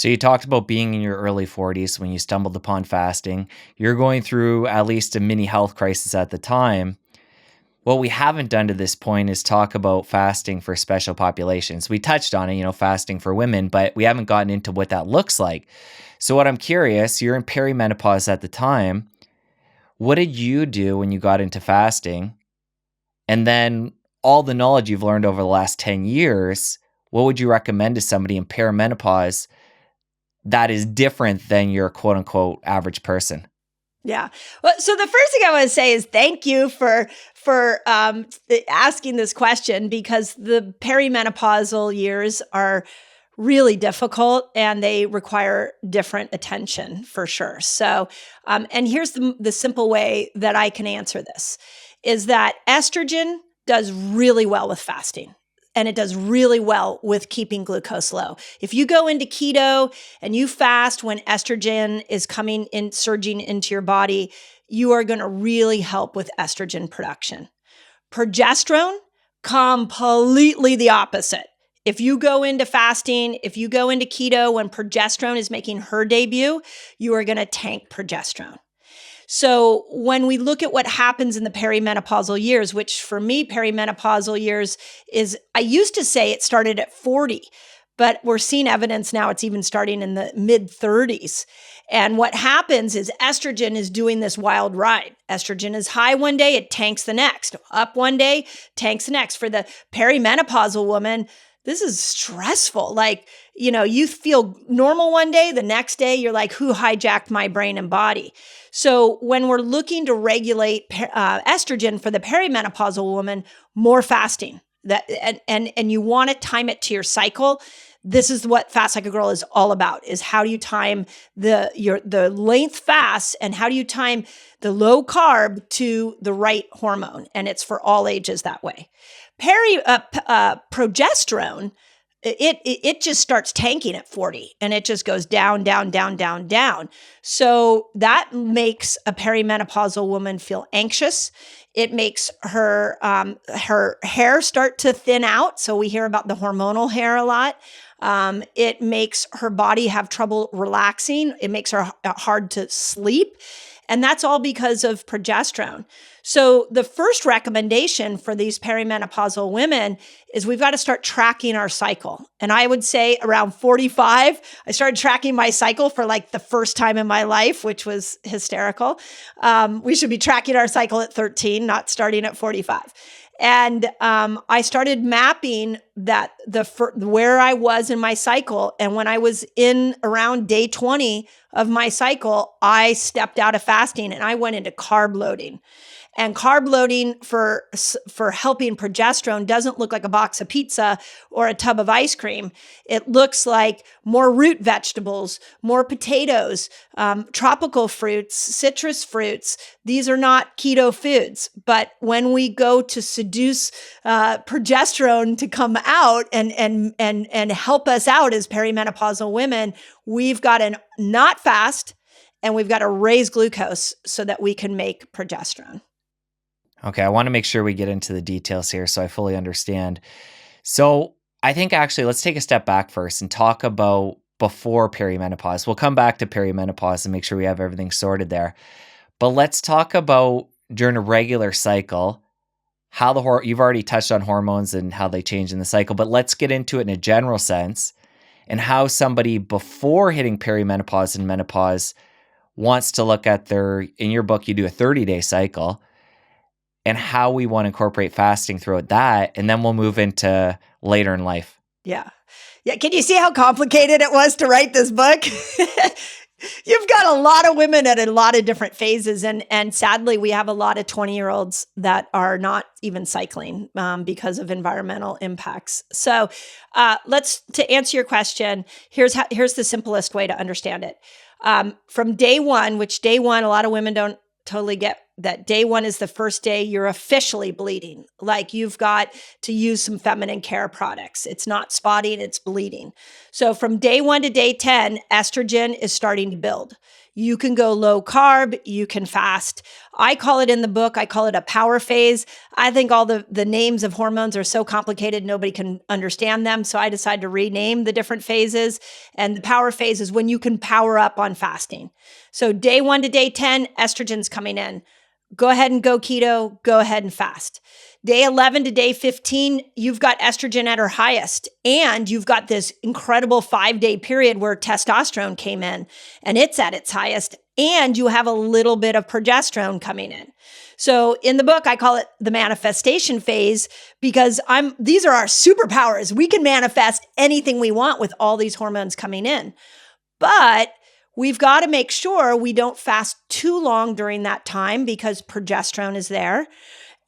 So you talked about being in your early 40s when you stumbled upon fasting. You're going through at least a mini health crisis at the time. What we haven't done to this point is talk about fasting for special populations. We touched on it, fasting for women, but we haven't gotten into what that looks like. So what I'm curious, you're in perimenopause at the time. What did you do when you got into fasting? And then all the knowledge you've learned over the last 10 years, what would you recommend to somebody in perimenopause that is different than your quote unquote average person? Yeah. Well, so the first thing I want to say is thank you for asking this question, because the perimenopausal years are really difficult and they require different attention for sure. So, and here's the simple way that I can answer this is that estrogen does really well with fasting. And it does really well with keeping glucose low. If you go into keto and you fast when estrogen is coming in, surging into your body, you are going to really help with estrogen production. Progesterone, completely the opposite. If you go into fasting, if you go into keto when progesterone is making her debut, you are going to tank progesterone. So when we look at what happens in the perimenopausal years, which for me, perimenopausal years is, I used to say it started at 40, but we're seeing evidence now it's even starting in the mid 30s. And what happens is estrogen is doing this wild ride. Estrogen is high one day, it tanks the next. Up one day, tanks the next. For the perimenopausal woman, this is stressful. Like, you feel normal one day, the next day you're like, who hijacked my brain and body? So when we're looking to regulate estrogen for the perimenopausal woman, more fasting. And you want to time it to your cycle. This is what Fast Like a Girl is all about, is how do you time the length fast and how do you time the low carb to the right hormone? And it's for all ages that way. Progesterone, it just starts tanking at 40 and it just goes down, down, down, down, down. So that makes a perimenopausal woman feel anxious. It makes her hair start to thin out. So we hear about the hormonal hair a lot. It makes her body have trouble relaxing. It makes her hard to sleep. And that's all because of progesterone. So the first recommendation for these perimenopausal women is we've got to start tracking our cycle. And I would say around 45, I started tracking my cycle for like the first time in my life, which was hysterical. We should be tracking our cycle at 13, not starting at 45. And I started mapping where I was in my cycle. And when I was in around day 20 of my cycle, I stepped out of fasting and I went into carb loading. And carb loading for helping progesterone doesn't look like a box of pizza or a tub of ice cream. It looks like more root vegetables, more potatoes, tropical fruits, citrus fruits. These are not keto foods. But when we go to seduce progesterone to come out and help us out as perimenopausal women, we've got to not fast and we've got to raise glucose so that we can make progesterone. Okay, I want to make sure we get into the details here so I fully understand. So I think actually let's take a step back first and talk about before perimenopause. We'll come back to perimenopause and make sure we have everything sorted there. But let's talk about during a regular cycle, how you've already touched on hormones and how they change in the cycle, but let's get into it in a general sense and how somebody before hitting perimenopause and menopause wants to look at in your book, you do a 30-day cycle, and how we want to incorporate fasting throughout that. And then we'll move into later in life. Yeah. Yeah. Can you see how complicated it was to write this book? You've got a lot of women at a lot of different phases. And sadly, we have a lot of 20-year-olds that are not even cycling because of environmental impacts. So to answer your question, here's the simplest way to understand it. From day one, which day one, a lot of women don't totally get that day one is the first day you're officially bleeding. Like you've got to use some feminine care products. It's not spotting, it's bleeding. So from day 1 to day 10, estrogen is starting to build. You can go low carb, you can fast. I call it in the book, I call it a power phase. I think all the names of hormones are so complicated, nobody can understand them. So I decided to rename the different phases. And the power phase is when you can power up on fasting. So day 1 to day 10, estrogen's coming in. Go ahead and go keto, go ahead and fast. Day 11 to day 15, you've got estrogen at her highest, and you've got this incredible 5-day period where testosterone came in and it's at its highest, and you have a little bit of progesterone coming in. So in the book, I call it the manifestation phase because these are our superpowers. We can manifest anything we want with all these hormones coming in. But we've got to make sure we don't fast too long during that time because progesterone is there.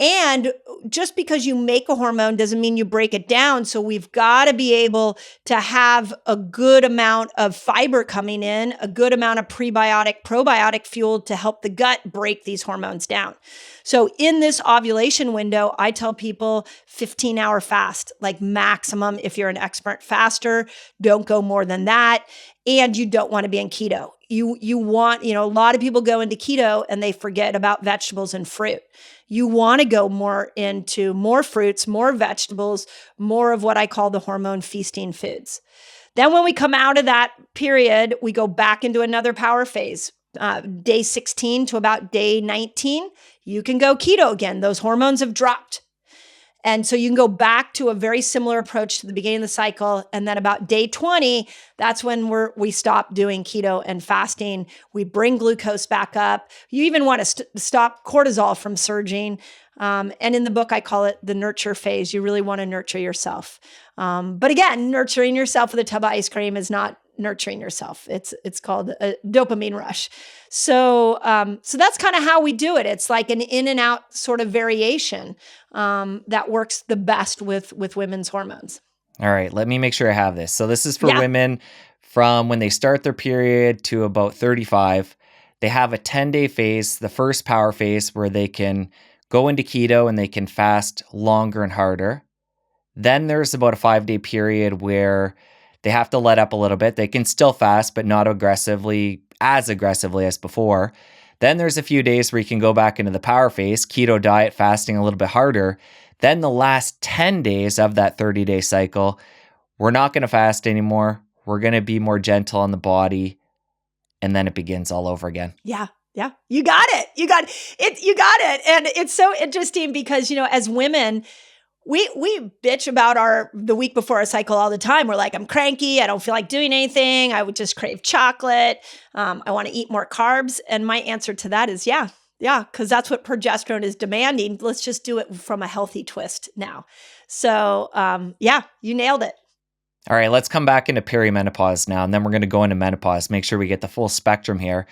And just because you make a hormone doesn't mean you break it down. So we've got to be able to have a good amount of fiber coming in, a good amount of prebiotic, probiotic fuel to help the gut break these hormones down. So in this ovulation window, I tell people 15-hour fast, like maximum if you're an expert faster. Don't go more than that. And you don't want to be in keto. You want, a lot of people go into keto and they forget about vegetables and fruit. You want to go more into more fruits, more vegetables, more of what I call the hormone feasting foods. Then when we come out of that period, we go back into another power phase. Day 16 to about day 19, you can go keto again. Those hormones have dropped. And so you can go back to a very similar approach to the beginning of the cycle. And then about day 20, that's when we stop doing keto and fasting. We bring glucose back up. You even want to stop cortisol from surging. And in the book, I call it the nurture phase. You really want to nurture yourself. But again, nurturing yourself with a tub of ice cream is not nurturing yourself. It's called a dopamine rush. So that's kind of how we do it. It's like an in and out sort of variation that works the best with women's hormones. All right, let me make sure I have this. So this is for women from when they start their period to about 35. They have a 10-day phase, the first power phase, where they can go into keto and they can fast longer and harder. Then there's about a 5-day period where they have to let up a little bit. They can still fast, but not as aggressively as before. Then there's a few days where you can go back into the power phase, keto diet, fasting a little bit harder. Then the last 10 days of that 30-day cycle, we're not going to fast anymore. We're going to be more gentle on the body. And then it begins all over again. Yeah. Yeah. You got it. You got it. And it's so interesting because, as women, we bitch about the week before our cycle all the time. We're like, I'm cranky. I don't feel like doing anything. I would just crave chocolate. I want to eat more carbs. And my answer to that is yeah, because that's what progesterone is demanding. Let's just do it from a healthy twist now. So you nailed it. All right, let's come back into perimenopause now, and then we're going to go into menopause. Make sure we get the full spectrum here.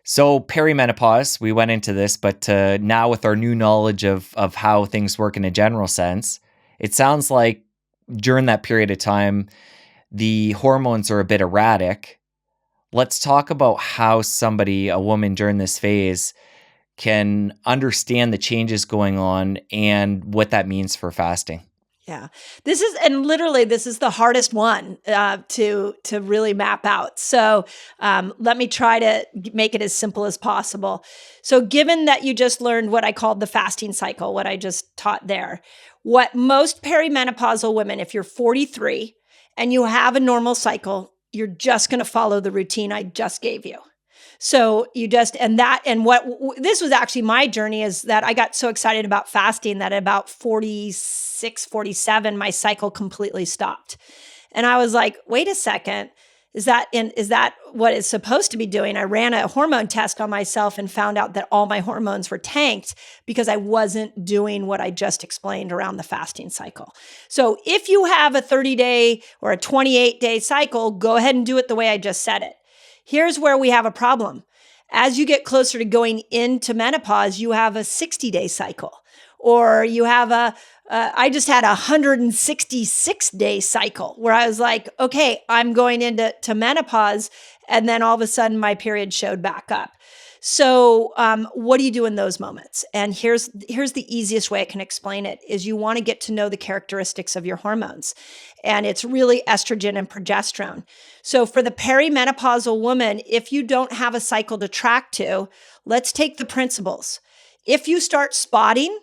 So perimenopause, we went into this, but now with our new knowledge of how things work in a general sense, it sounds like during that period of time, the hormones are a bit erratic. Let's talk about how a woman during this phase, can understand the changes going on and what that means for fasting. Yeah, this is the hardest one to really map out. So let me try to make it as simple as possible. So given that you just learned what I called the fasting cycle, what I just taught there, what most perimenopausal women, if you're 43 and you have a normal cycle, you're just going to follow the routine I just gave you. So this was actually my journey, is that I got so excited about fasting that at about 46, 47, my cycle completely stopped. And I was like, wait a second, is that what it's supposed to be doing? I ran a hormone test on myself and found out that all my hormones were tanked because I wasn't doing what I just explained around the fasting cycle. So if you have a 30-day or a 28-day cycle, go ahead and do it the way I just said it. Here's where we have a problem. As you get closer to going into menopause, you have a 60-day cycle, or you have I just had a 166-day cycle where I was like, okay, I'm going into menopause. And then all of a sudden my period showed back up. So, what do you do in those moments? And here's the easiest way I can explain it: is you want to get to know the characteristics of your hormones, and it's really estrogen and progesterone. So, for the perimenopausal woman, if you don't have a cycle to track to, let's take the principles. If you start spotting,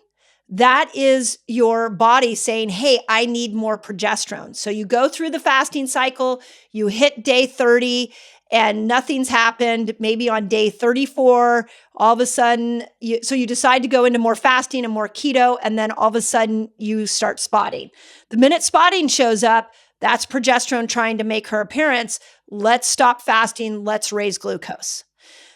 that is your body saying, hey, I need more progesterone. So you go through the fasting cycle, you hit day 30 and nothing's happened. Maybe on day 34, all of a sudden, you decide to go into more fasting and more keto, and then all of a sudden you start spotting. The minute spotting shows up, that's progesterone trying to make her appearance. Let's stop fasting. Let's raise glucose.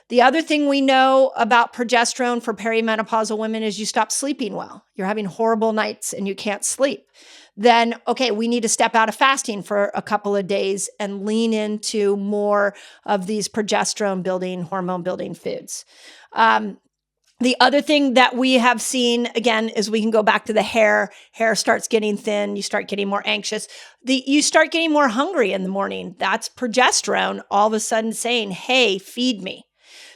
The other thing we know about progesterone for perimenopausal women is you stop sleeping well. You're having horrible nights and you can't sleep. Then, okay, we need to step out of fasting for a couple of days and lean into more of these progesterone building, hormone building foods. The other thing that we have seen, again, is we can go back to the hair. Hair starts getting thin. You start getting more anxious. You start getting more hungry in the morning. That's progesterone all of a sudden saying, hey, feed me.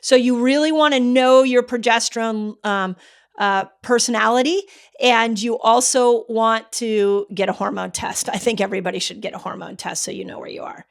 So you really want to know your progesterone personality, and you also want to get a hormone test. I think everybody should get a hormone test so you know where you are.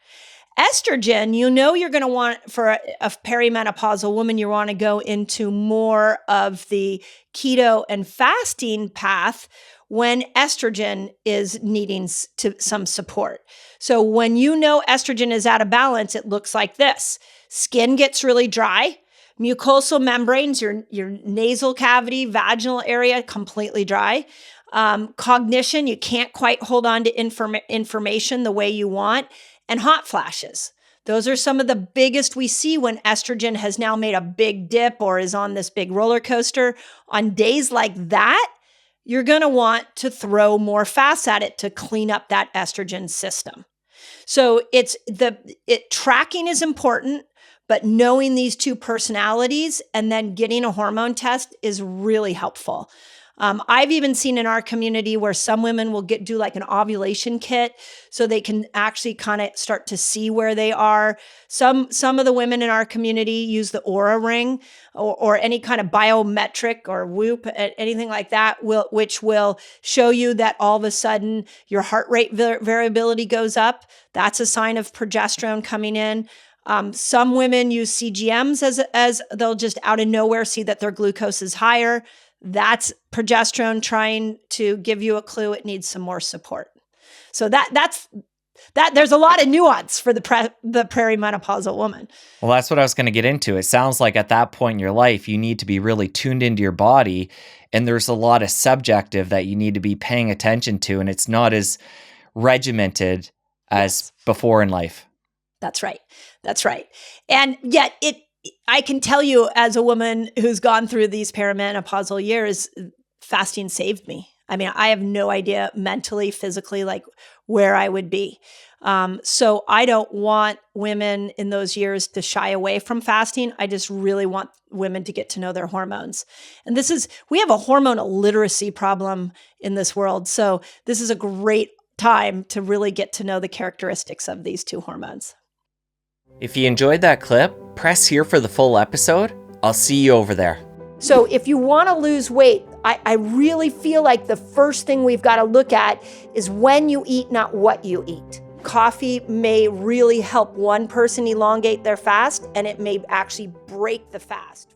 Estrogen, you're going to want, for a perimenopausal woman, you want to go into more of the keto and fasting path when estrogen is needing some support. So when estrogen is out of balance, it looks like this. Skin gets really dry. Mucosal membranes, your nasal cavity, vaginal area, completely dry. Cognition, you can't quite hold on to information the way you want. And hot flashes. Those are some of the biggest we see when estrogen has now made a big dip or is on this big roller coaster. On days like that, you're going to want to throw more fast at it to clean up that estrogen system. So tracking is important, but knowing these two personalities and then getting a hormone test is really helpful. I've even seen in our community where some women will do like an ovulation kit so they can actually kind of start to see where they are. Some of the women in our community use the Aura ring or any kind of biometric or Whoop, anything like that, which will show you that all of a sudden your heart rate variability goes up. That's a sign of progesterone coming in. Some women use CGMs as they'll just out of nowhere see that their glucose is higher. That's progesterone trying to give you a clue it needs some more support. So that's there's a lot of nuance for the perimenopausal woman. Well, that's what I was going to get into. It sounds like at that point in your life, you need to be really tuned into your body, and there's a lot of subjective that you need to be paying attention to, and it's not as regimented as before in life. That's right. And yet I can tell you, as a woman who's gone through these perimenopausal years, fasting saved me. I mean, I have no idea mentally, physically, like where I would be. So I don't want women in those years to shy away from fasting. I just really want women to get to know their hormones. And we have a hormone illiteracy problem in this world. So this is a great time to really get to know the characteristics of these two hormones. If you enjoyed that clip, press here for the full episode. I'll see you over there. So if you want to lose weight, I really feel like the first thing we've got to look at is when you eat, not what you eat. Coffee may really help one person elongate their fast, and it may actually break the fast.